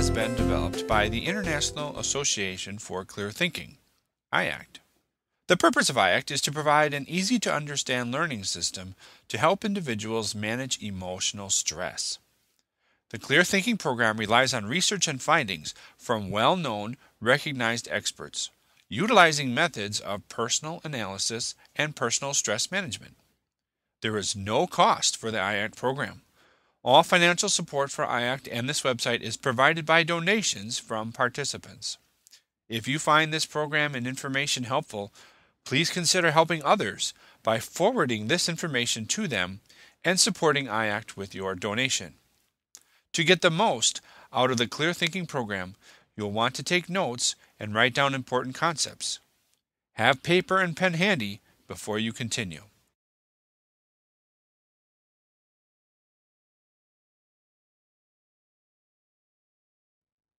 has been developed by the International Association for Clear Thinking, IACT. The purpose of IACT is to provide an easy-to-understand learning system to help individuals manage emotional stress. The Clear Thinking program relies on research and findings from well-known, recognized experts, utilizing methods of personal analysis and personal stress management. There is no cost for the IACT program. All financial support for IACT and this website is provided by donations from participants. If you find this program and information helpful, please consider helping others by forwarding this information to them and supporting IACT with your donation. To get the most out of the Clear Thinking program, you'll want to take notes and write down important concepts. Have paper and pen handy before you continue.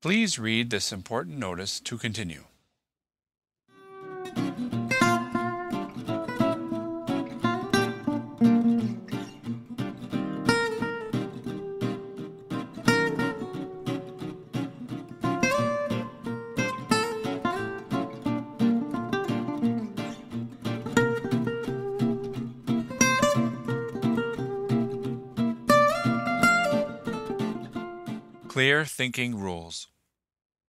Please read this important notice to continue. Clear Thinking Rules.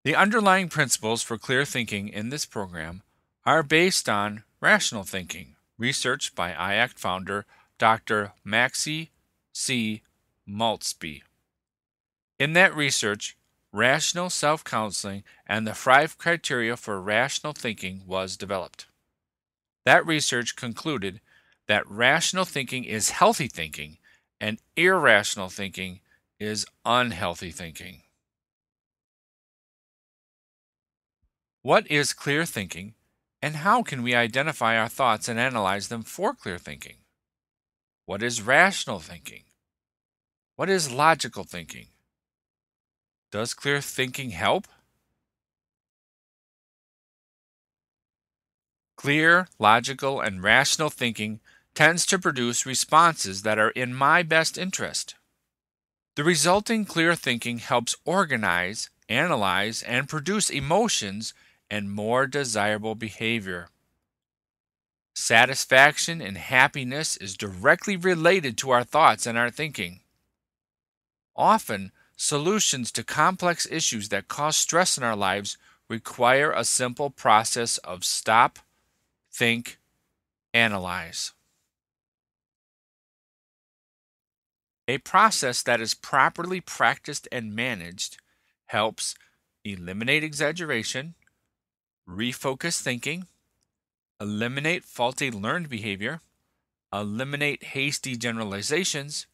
The underlying principles for clear thinking in this program are based on rational thinking, researched by IACT founder Dr. Maxie C. Maltzby. In that research, rational self-counseling and the 5 criteria for rational thinking was developed. That research concluded that rational thinking is healthy thinking and irrational thinking is unhealthy thinking. What is clear thinking, and how can we identify our thoughts and analyze them for clear thinking? What is rational thinking? What is logical thinking? Does clear thinking help? Clear, logical, and rational thinking tends to produce responses that are in my best interest. The resulting clear thinking helps organize, analyze, and produce emotions and more desirable behavior. Satisfaction and happiness is directly related to our thoughts and our thinking. Often, solutions to complex issues that cause stress in our lives require a simple process of stop, think, analyze. A process that is properly practiced and managed helps eliminate exaggeration, refocus thinking, eliminate faulty learned behavior, eliminate hasty generalizations,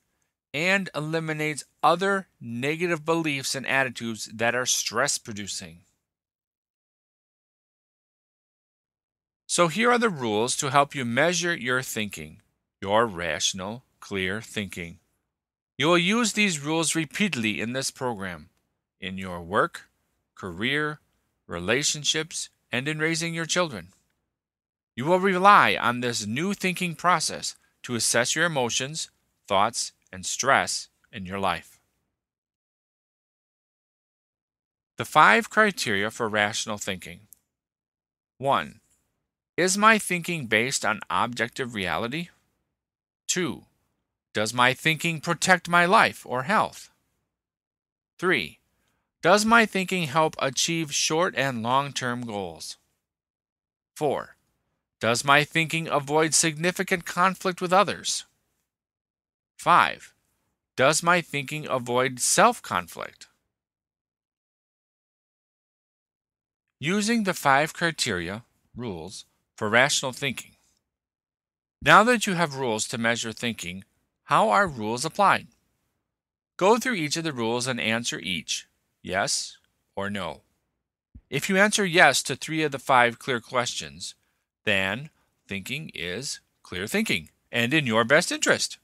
and eliminates other negative beliefs and attitudes that are stress-producing. So here are the rules to help you measure your thinking, your rational, clear thinking. You will use these rules repeatedly in this program, in your work, career, relationships, and in raising your children. You will rely on this new thinking process to assess your emotions, thoughts, and stress in your life. The 5 criteria for rational thinking. 1. Is my thinking based on objective reality? 2. Does my thinking protect my life or health? 3. Does my thinking help achieve short and long-term goals? 4. Does my thinking avoid significant conflict with others? 5. Does my thinking avoid self-conflict? Using the 5 criteria, rules, for rational thinking. Now that you have rules to measure thinking, how are rules applied? Go through each of the rules and answer each, yes or no. If you answer yes to 3 of the 5 clear questions, then thinking is clear thinking and in your best interest.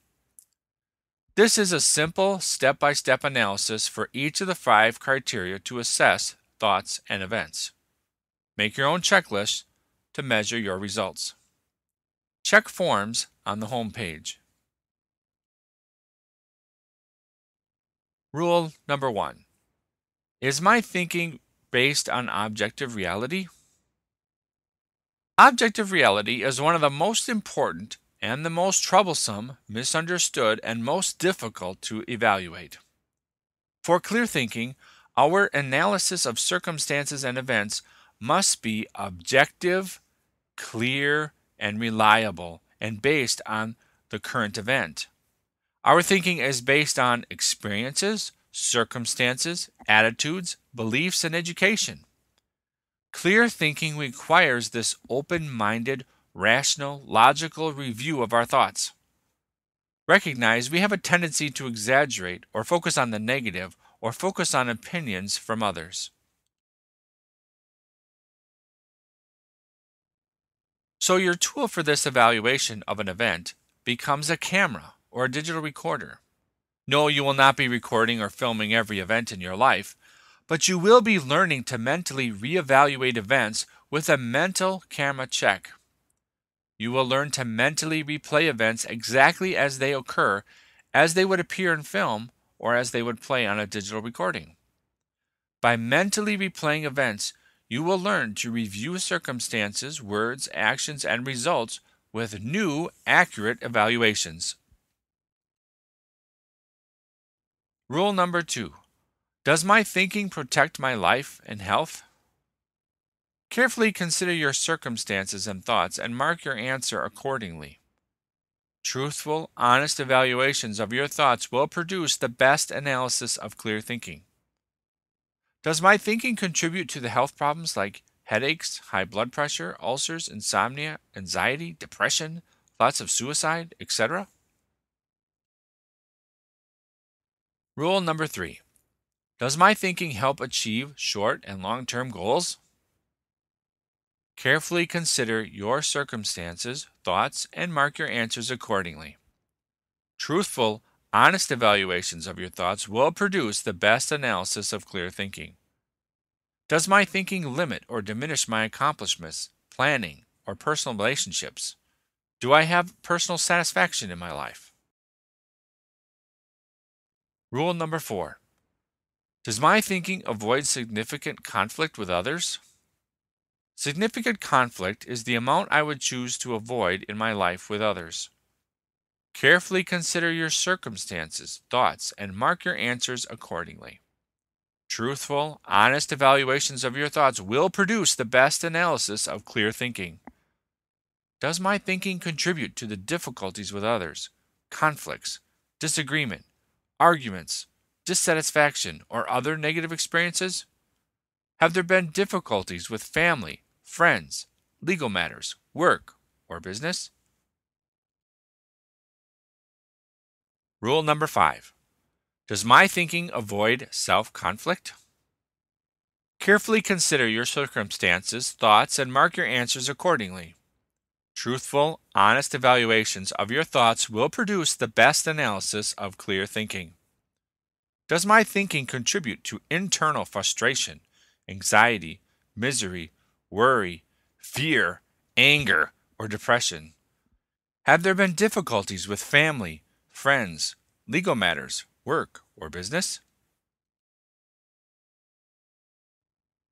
This is a simple step-by-step analysis for each of the 5 criteria to assess thoughts and events. Make your own checklist to measure your results. Check forms on the home page. Rule number 1. Is my thinking based on objective reality? Objective reality is one of the most important and the most troublesome, misunderstood, and most difficult to evaluate. For clear thinking, our analysis of circumstances and events must be objective, clear, and reliable, and based on the current event. Our thinking is based on experiences, circumstances, attitudes, beliefs, and education. Clear thinking requires this open minded, rational, logical review of our thoughts. Recognize we have a tendency to exaggerate or focus on the negative or focus on opinions from others. So, your tool for this evaluation of an event becomes a camera or a digital recorder. No, you will not be recording or filming every event in your life, but you will be learning to mentally reevaluate events with a mental camera check. You will learn to mentally replay events exactly as they occur, as they would appear in film or as they would play on a digital recording. By mentally replaying events, you will learn to review circumstances, words, actions, and results with new, accurate evaluations. Rule number 2. Does my thinking protect my life and health? Carefully consider your circumstances and thoughts and mark your answer accordingly. Truthful, honest evaluations of your thoughts will produce the best analysis of clear thinking. Does my thinking contribute to the health problems like headaches, high blood pressure, ulcers, insomnia, anxiety, depression, thoughts of suicide, etc.? Rule number 3. Does my thinking help achieve short and long-term goals? Carefully consider your circumstances, thoughts, and mark your answers accordingly. Truthful, honest evaluations of your thoughts will produce the best analysis of clear thinking. Does my thinking limit or diminish my accomplishments, planning, or personal relationships? Do I have personal satisfaction in my life? Rule number 4. Does my thinking avoid significant conflict with others? Significant conflict is the amount I would choose to avoid in my life with others. Carefully consider your circumstances, thoughts, and mark your answers accordingly. Truthful, honest evaluations of your thoughts will produce the best analysis of clear thinking. Does my thinking contribute to the difficulties with others, conflicts, disagreement, arguments, dissatisfaction, or other negative experiences? Have there been difficulties with family, friends, legal matters, work, or business? Rule number 5. Does my thinking avoid self-conflict? Carefully consider your circumstances, thoughts, and mark your answers accordingly. Truthful, honest evaluations of your thoughts will produce the best analysis of clear thinking. Does my thinking contribute to internal frustration, anxiety, misery, worry, fear, anger, or depression? Have there been difficulties with family, friends, legal matters, work, or business?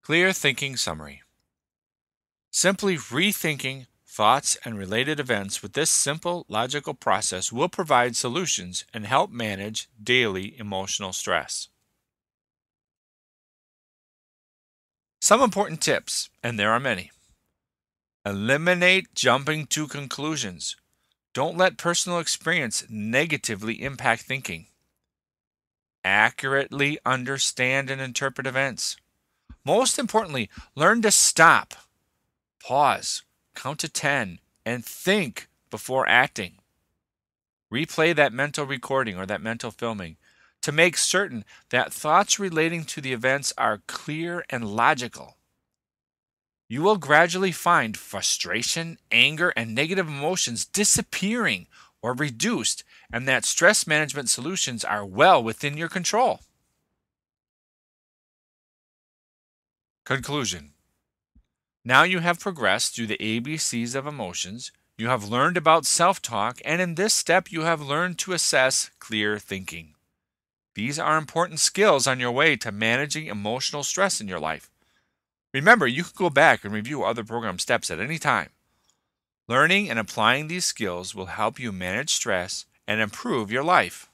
Clear thinking summary. Simply rethinking thoughts and related events with this simple logical process will provide solutions and help manage daily emotional stress. Some important tips, and there are many. Eliminate jumping to conclusions. Don't let personal experience negatively impact thinking. Accurately understand and interpret events. Most importantly, learn to stop, pause, count to 10, and think before acting. Replay that mental recording or that mental filming to make certain that thoughts relating to the events are clear and logical. You will gradually find frustration, anger, and negative emotions disappearing or reduced, and that stress management solutions are well within your control. Conclusion. Now you have progressed through the ABCs of emotions, you have learned about self-talk, and in this step you have learned to assess clear thinking. These are important skills on your way to managing emotional stress in your life. Remember, you can go back and review other program steps at any time. Learning and applying these skills will help you manage stress and improve your life.